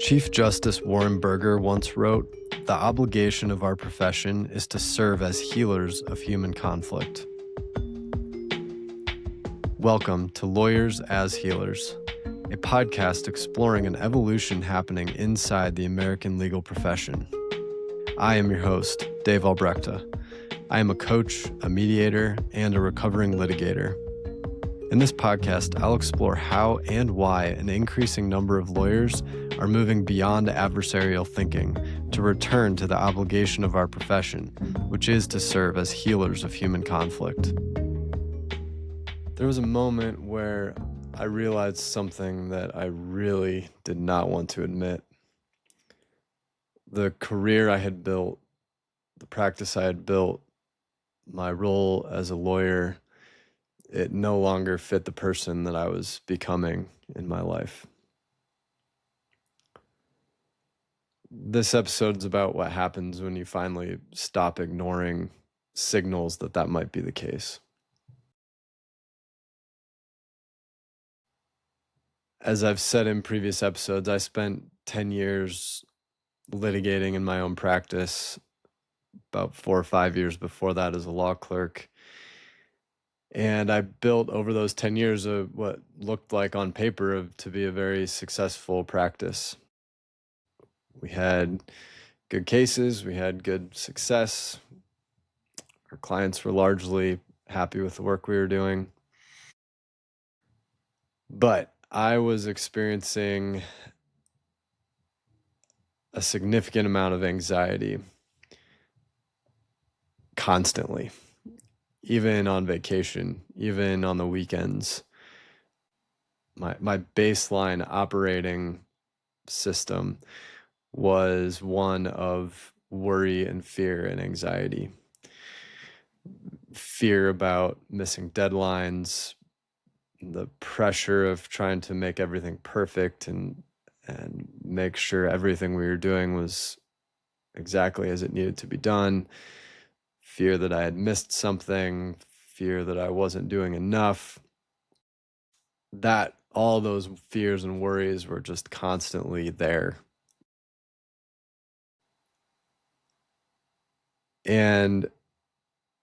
Chief Justice Warren Burger once wrote, "The obligation of our profession is to serve as healers of human conflict." Welcome to Lawyers as Healers, a podcast exploring an evolution happening inside the American legal profession. I am your host, Dave Albrechta. I am a coach, a mediator, and a recovering litigator. In this podcast, I'll explore how and why an increasing number of lawyers are moving beyond adversarial thinking to return to the obligation of our profession, which is to serve as healers of human conflict. There was a moment where I realized something that I really did not want to admit. The career I had built, the practice I had built, my role as a lawyer, it no longer fit the person that I was becoming in my life. This episode's about what happens when you finally stop ignoring signals that that might be the case. As I've said in previous episodes, I spent 10 years litigating in my own practice, about 4 or 5 years before that as a law clerk. And I built over those 10 years what looked like on paper to be a very successful practice. We had good cases, we had good success. Our clients were largely happy with the work we were doing. But I was experiencing a significant amount of anxiety constantly, even on vacation, even on the weekends. My baseline operating system was one of worry and fear and anxiety. Fear about missing deadlines, the pressure of trying to make everything perfect and make sure everything we were doing was exactly as it needed to be done. Fear that I had missed something, fear that I wasn't doing enough. All those fears and worries were just constantly there. And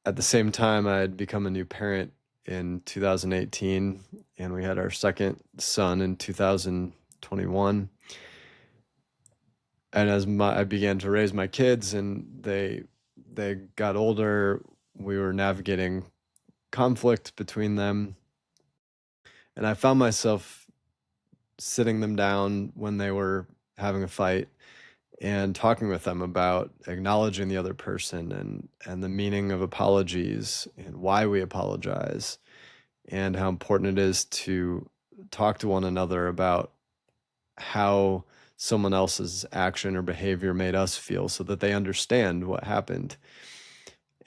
at the same time, I had become a new parent in 2018, and we had our second son in 2021. And as I began to raise my kids and they got older, we were navigating conflict between them. And I found myself sitting them down when they were having a fight and talking with them about acknowledging the other person and the meaning of apologies and why we apologize and how important it is to talk to one another about how someone else's action or behavior made us feel so that they understand what happened.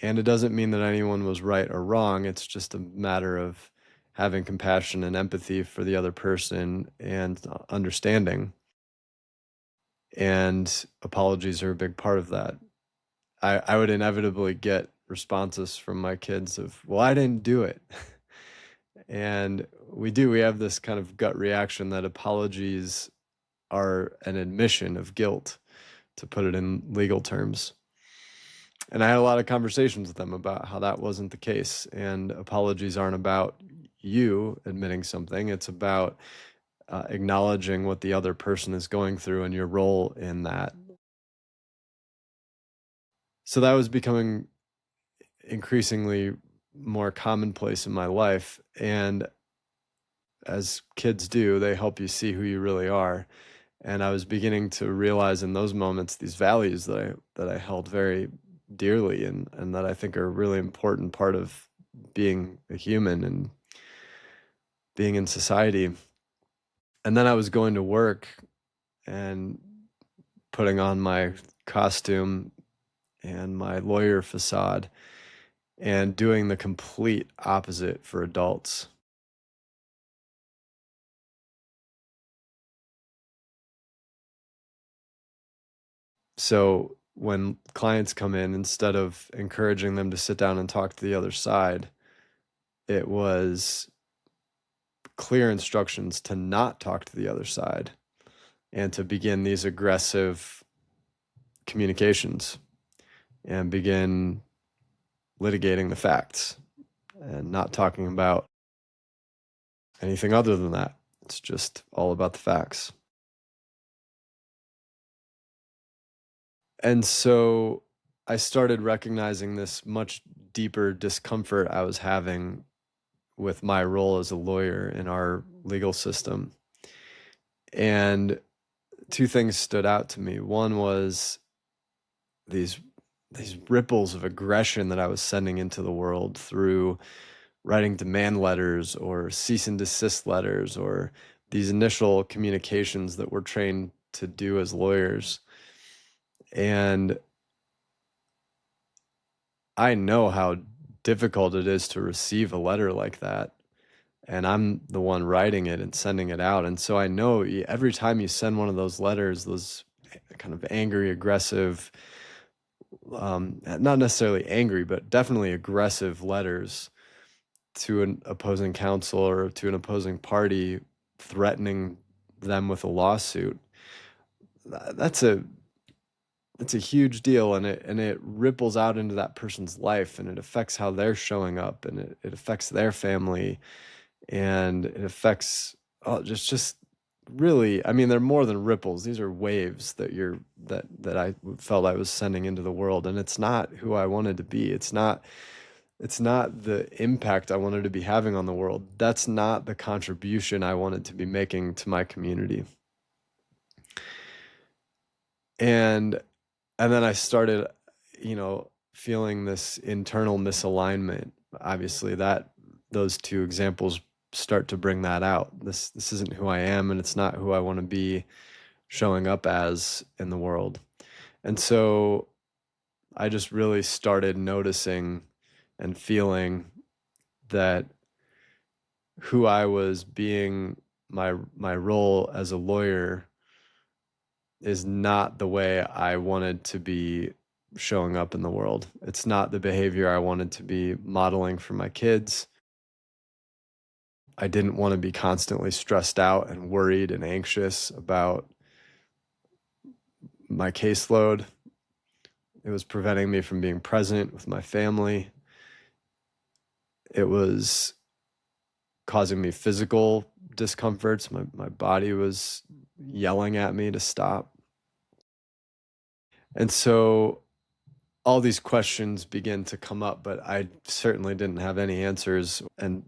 And it doesn't mean that anyone was right or wrong. It's just a matter of having compassion and empathy for the other person and understanding. And apologies are a big part of that. I would inevitably get responses from my kids of, well, I didn't do it. And we have this kind of gut reaction that apologies are an admission of guilt, to put it in legal terms. And I had a lot of conversations with them about how that wasn't the case. And apologies aren't about you admitting something. It's about acknowledging what the other person is going through and your role in that. So that was becoming increasingly more commonplace in my life. And as kids do, they help you see who you really are. And I was beginning to realize in those moments these values that I held very dearly and that I think are a really important part of being a human and being in society. And then I was going to work and putting on my costume and my lawyer facade and doing the complete opposite for adults. So when clients come in, instead of encouraging them to sit down and talk to the other side, it was clear instructions to not talk to the other side. and to begin these aggressive communications and begin litigating the facts and not talking about anything other than that. It's just all about the facts. And so I started recognizing this much deeper discomfort I was having with my role as a lawyer in our legal system. And two things stood out to me. One was these these ripples of aggression that I was sending into the world through writing demand letters or cease and desist letters or these initial communications that we're trained to do as lawyers. And I know how difficult it is to receive a letter like that. And I'm the one writing it and sending it out. And so I know every time you send one of those letters, those kind of angry, aggressive, not necessarily angry, but definitely aggressive letters to an opposing counsel or to an opposing party, threatening them with a lawsuit, that's a huge deal, and it ripples out into that person's life, and it affects how they're showing up, and it affects their family, and it affects, oh, just really, I mean, they're more than ripples. These are waves that I felt I was sending into the world, and it's not who I wanted to be. It's not the impact I wanted to be having on the world. That's not the contribution I wanted to be making to my community. And and then I started, feeling this internal misalignment. Obviously, that those two examples start to bring that out. This isn't who I am, and it's not who I want to be showing up as in the world. And so I just really started noticing and feeling that who I was being, my role as a lawyer, is not the way I wanted to be showing up in the world. It's not the behavior I wanted to be modeling for my kids. I didn't want to be constantly stressed out and worried and anxious about my caseload. It was preventing me from being present with my family. It was causing me physical discomforts. My body was yelling at me to stop. And so all these questions begin to come up, but I certainly didn't have any answers. And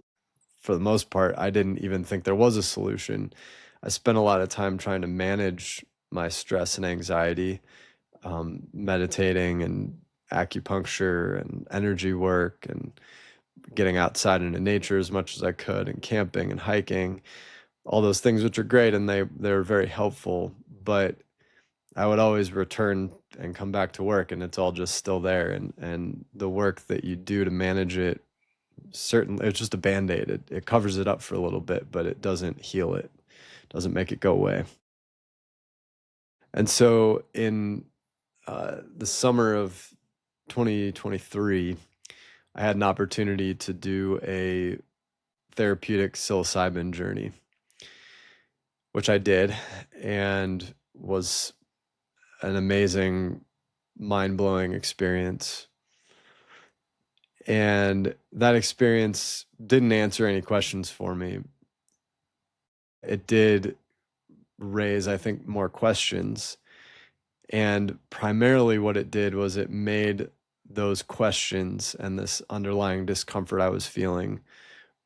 for the most part, I didn't even think there was a solution. I spent a lot of time trying to manage my stress and anxiety, meditating and acupuncture and energy work and getting outside into nature as much as I could and camping and hiking, all those things, which are great, and they're very helpful. But I would always return and come back to work, and it's all just still there. And the work that you do to manage it, certainly, it's just a band-aid. It covers it up for a little bit, but it doesn't heal it, doesn't make it go away. And so in the summer of 2023, I had an opportunity to do a therapeutic psilocybin journey, which I did, and was an amazing, mind-blowing experience. And that experience didn't answer any questions for me. It did raise, I think, more questions. And primarily what it did was it made those questions and this underlying discomfort I was feeling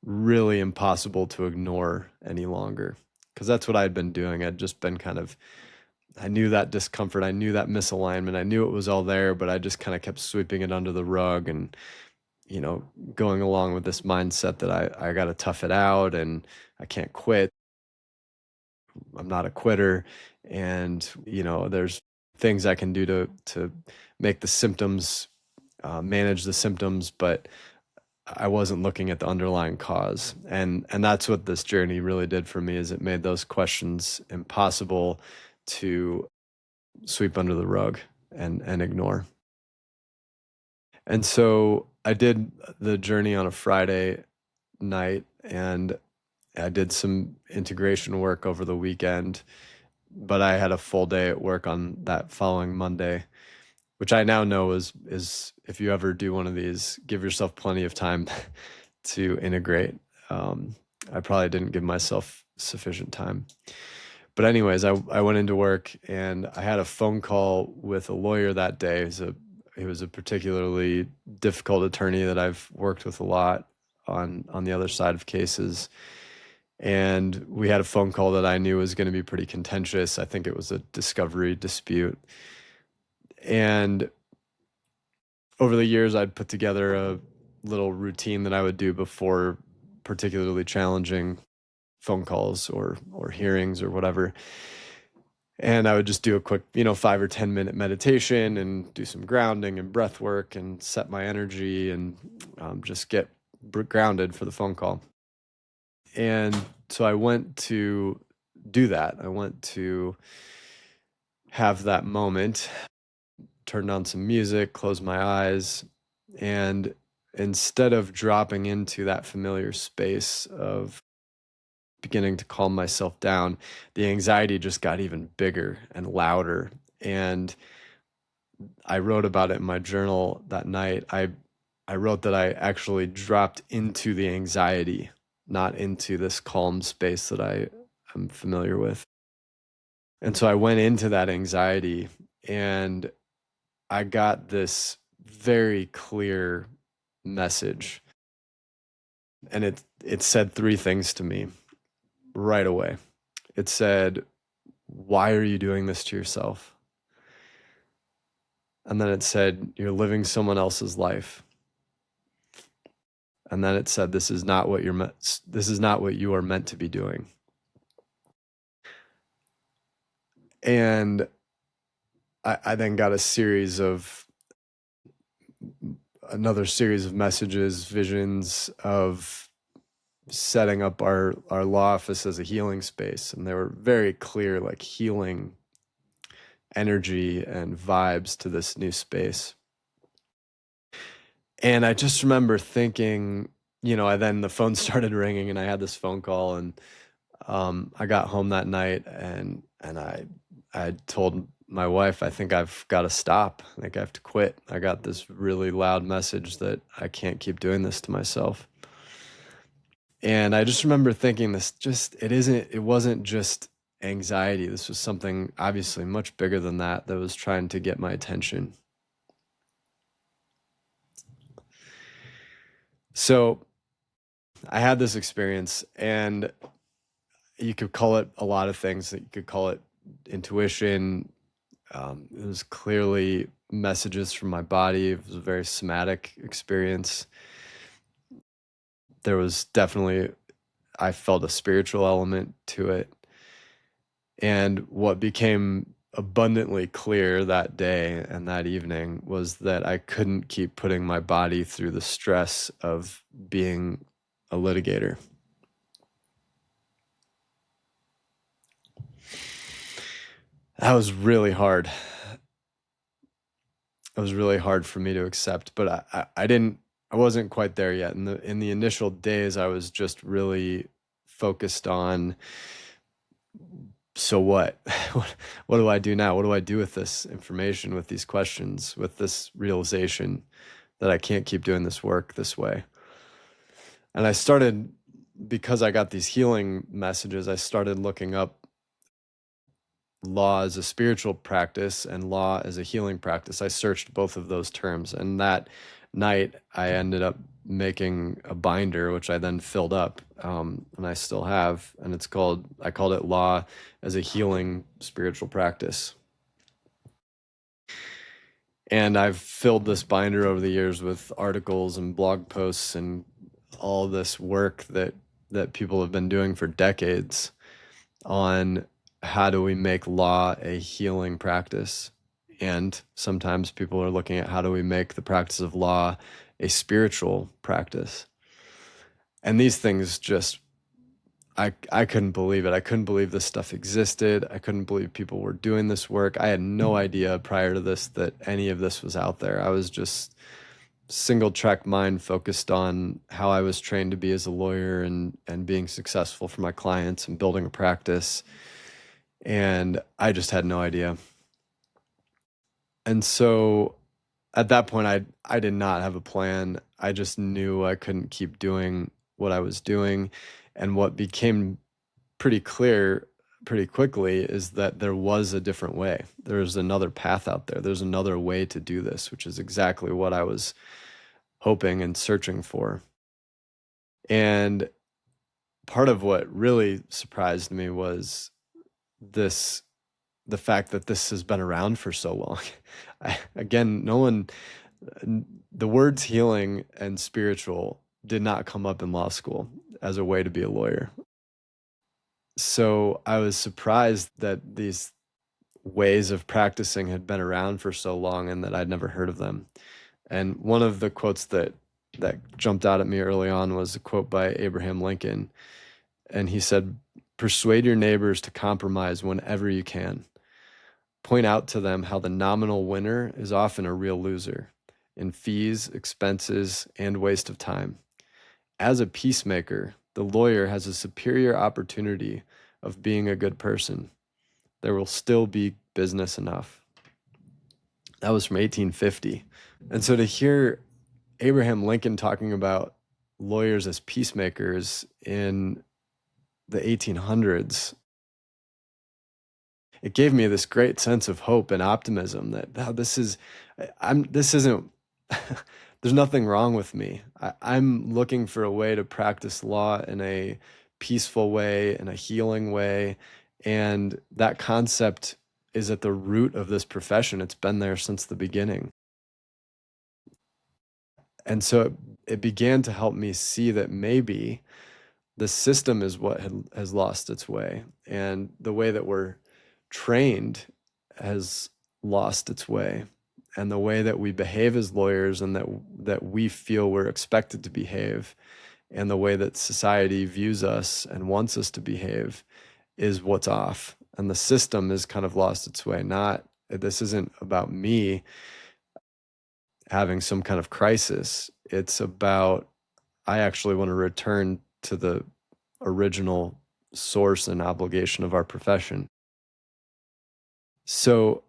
really impossible to ignore any longer. Because that's what I'd been doing. I'd just been I knew that discomfort, I knew that misalignment, I knew it was all there, but I just kind of kept sweeping it under the rug and, going along with this mindset that I got to tough it out and I can't quit. I'm not a quitter. And, there's things I can do to make the symptoms, manage the symptoms, but I wasn't looking at the underlying cause. And that's what this journey really did for me, is it made those questions impossible to sweep under the rug and ignore. And so I did the journey on a Friday night, and I did some integration work over the weekend, but I had a full day at work on that following Monday, which I now know is if you ever do one of these, give yourself plenty of time to integrate. Um, I probably didn't give myself sufficient time. But anyways, I went into work and I had a phone call with a lawyer that day. He was a particularly difficult attorney that I've worked with a lot on the other side of cases. And we had a phone call that I knew was going to be pretty contentious. I think it was a discovery dispute. And over the years, I'd put together a little routine that I would do before particularly challenging phone calls or hearings or whatever. And I would just do a quick, 5 or 10 minute meditation and do some grounding and breath work and set my energy and just get grounded for the phone call. And so I went to do that. I went to have that moment, turned on some music, closed my eyes, and instead of dropping into that familiar space of beginning to calm myself down, the anxiety just got even bigger and louder. And I wrote about it in my journal that night. I wrote that I actually dropped into the anxiety, not into this calm space that I am familiar with. And so I went into that anxiety and I got this very clear message. And it said three things to me right away. It said, "Why are you doing this to yourself?" And then it said, "You're living someone else's life." And then it said, this is not what you are meant to be doing." And I then got another series of messages, visions of setting up our law office as a healing space. And they were very clear, like healing energy and vibes to this new space. And I just remember thinking, then the phone started ringing and I had this phone call and I got home that night and I told my wife, I think I've got to stop. I think I have to quit. I got this really loud message that I can't keep doing this to myself. And I just remember thinking it wasn't just anxiety. This was something obviously much bigger than that was trying to get my attention. So I had this experience, and you could call it a lot of things. You could call it intuition. It was clearly messages from my body. It was a very somatic experience. There was definitely, I felt a spiritual element to it. And what became abundantly clear that day and that evening was that I couldn't keep putting my body through the stress of being a litigator. That was really hard. It was really hard for me to accept, but I wasn't quite there yet. In the initial days, I was just really focused on, so what? What do I do now? What do I do with this information, with these questions, with this realization that I can't keep doing this work this way? And because I got these healing messages, I started looking up law as a spiritual practice and law as a healing practice. I searched both of those terms. And that night, I ended up making a binder, which I then filled up, and I still have. And I called it Law as a Healing Spiritual Practice. And I've filled this binder over the years with articles and blog posts and all this work that people have been doing for decades on how do we make law a healing practice. And sometimes people are looking at how do we make the practice of law a spiritual practice. And these things just, I couldn't believe it. I couldn't believe this stuff existed. I couldn't believe people were doing this work. I had no idea prior to this that any of this was out there. I was just single track mind focused on how I was trained to be as a lawyer and being successful for my clients and building a practice. And I just had no idea. And so at that point, I did not have a plan. I just knew I couldn't keep doing what I was doing. And what became pretty clear pretty quickly is that there was a different way. There's another path out there. There's another way to do this, which is exactly what I was hoping and searching for. And part of what really surprised me was this the fact that this has been around for so long. Again, no one, the words healing and spiritual did not come up in law school as a way to be a lawyer. So I was surprised that these ways of practicing had been around for so long and that I'd never heard of them. And one of the quotes that jumped out at me early on was a quote by Abraham Lincoln. And he said, "Persuade your neighbors to compromise whenever you can. Point out to them how the nominal winner is often a real loser in fees, expenses, and waste of time. As a peacemaker, the lawyer has a superior opportunity of being a good person. There will still be business enough." That was from 1850. And so to hear Abraham Lincoln talking about lawyers as peacemakers in the 1800s, it gave me this great sense of hope and optimism that this isn't, there's nothing wrong with me. I'm looking for a way to practice law in a peaceful way, in a healing way. And that concept is at the root of this profession. It's been there since the beginning. And so it began to help me see that maybe the system is what has lost its way, and the way that we're trained has lost its way, and the way that we behave as lawyers and that we feel we're expected to behave, and the way that society views us and wants us to behave is what's off. And the system has kind of lost its way. Not This isn't about me having some kind of crisis. It's about, I actually want to return to the original source and obligation of our profession. So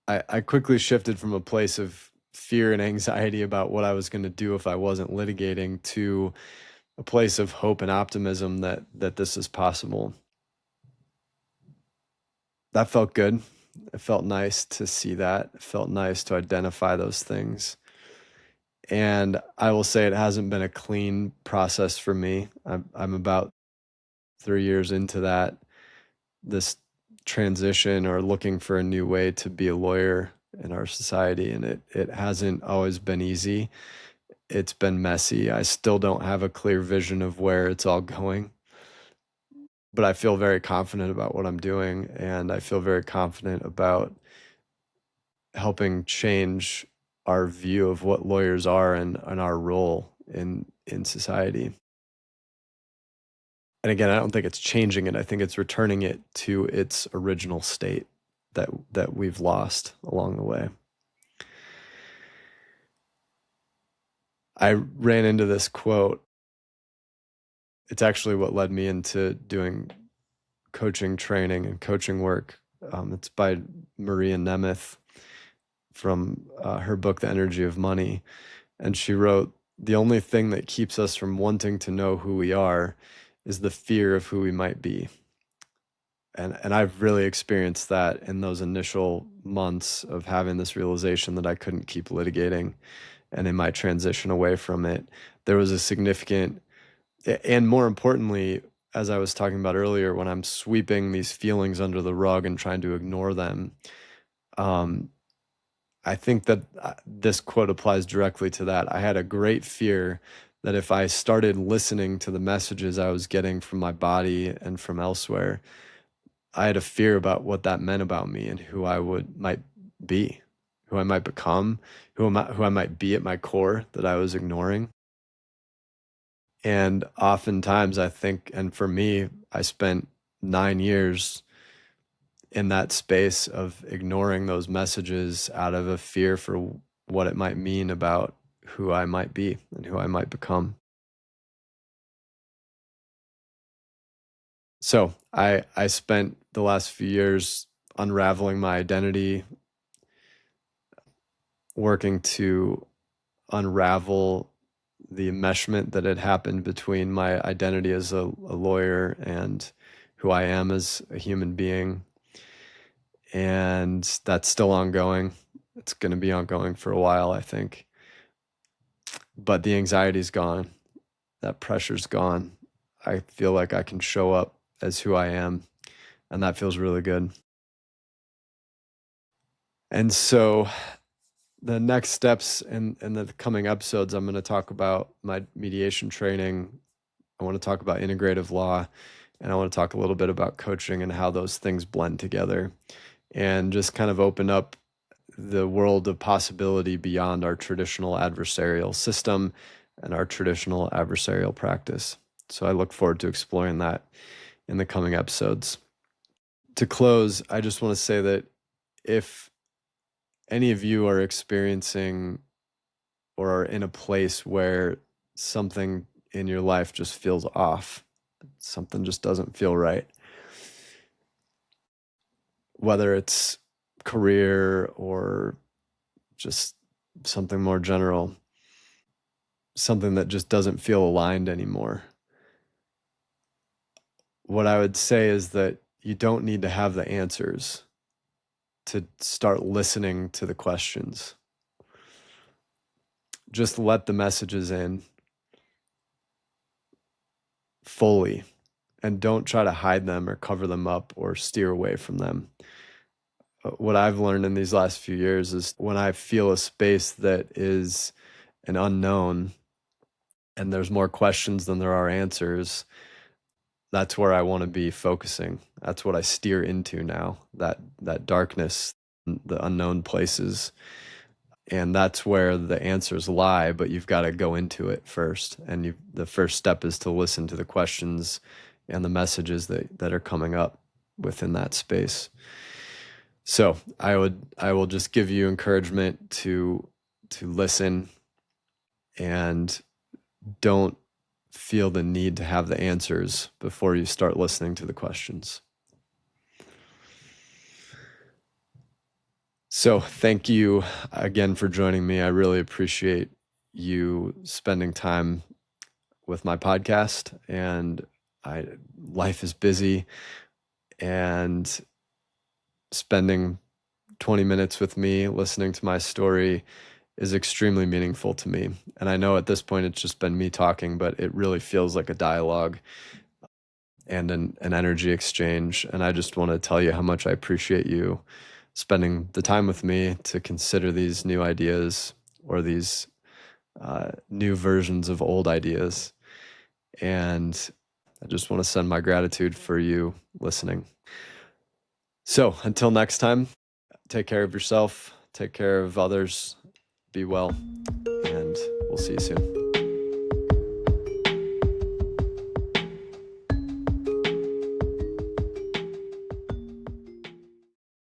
I quickly shifted from a place of fear and anxiety about what I was going to do if I wasn't litigating to a place of hope and optimism that this is possible. That felt good. It felt nice to see that. It felt nice to identify those things. And I will say it hasn't been a clean process for me. I'm about 3 years into this transition or looking for a new way to be a lawyer in our society. And it hasn't always been easy. It's been messy. I still don't have a clear vision of where it's all going, but I feel very confident about what I'm doing. And I feel very confident about helping change our view of what lawyers are and our role in society. And again, I don't think it's changing it. I think it's returning it to its original state that we've lost along the way. I ran into this quote. It's actually what led me into doing coaching training and coaching work. It's by Maria Nemeth from her book, The Energy of Money. And she wrote, "The only thing that keeps us from wanting to know who we are is the fear of who we might be." And I've really experienced that in those initial months of having this realization that I couldn't keep litigating. And in my transition away from it, there was a significant, and more importantly, as I was talking about earlier, when I'm sweeping these feelings under the rug and trying to ignore them, I think that this quote applies directly to that. I had a great fear that if I started listening to the messages I was getting from my body and from elsewhere, I had a fear about what that meant about me and who I might be, who I might become, who I might be at my core that I was ignoring. And oftentimes I think, and for me, I spent 9 years in that space of ignoring those messages out of a fear for what it might mean about who I might be and who I might become. So I spent the last few years unraveling my identity, working to unravel the enmeshment that had happened between my identity as a lawyer and who I am as a human being. And that's still ongoing. It's going to be ongoing for a while, I think. But the anxiety's gone. That pressure's gone. I feel like I can show up as who I am, and that feels really good. And so the next steps in the coming episodes, I'm going to talk about my mediation training. I want to talk about integrative law, and I want to talk a little bit about coaching and how those things blend together, and just kind of open up the world of possibility beyond our traditional adversarial system and our traditional adversarial practice. So I look forward to exploring that in the coming episodes. To close, I just want to say that if any of you are experiencing or are in a place where something in your life just feels off, something just doesn't feel right, whether it's career or just something more general, something that just doesn't feel aligned anymore, what I would say is that you don't need to have the answers to start listening to the questions. Just let the messages in fully and don't try to hide them or cover them up or steer away from them. What I've learned in these last few years is when I feel a space that is an unknown and there's more questions than there are answers, that's where I want to be focusing. That's what I steer into now, that darkness, the unknown places. And that's where the answers lie, but you've got to go into it first. And the first step is to listen to the questions and the messages that are coming up within that space. So I will just give you encouragement to listen, and don't feel the need to have the answers before you start listening to the questions. So thank you again for joining me. I really appreciate you spending time with my podcast, and life is busy, and spending 20 minutes with me listening to my story is extremely meaningful to me. And I know at this point it's just been me talking, but it really feels like a dialogue and an energy exchange. And I just want to tell you how much I appreciate you spending the time with me to consider these new ideas or these new versions of old ideas. And I just want to send my gratitude for you listening. So until next time, take care of yourself, take care of others, be well, and we'll see you soon.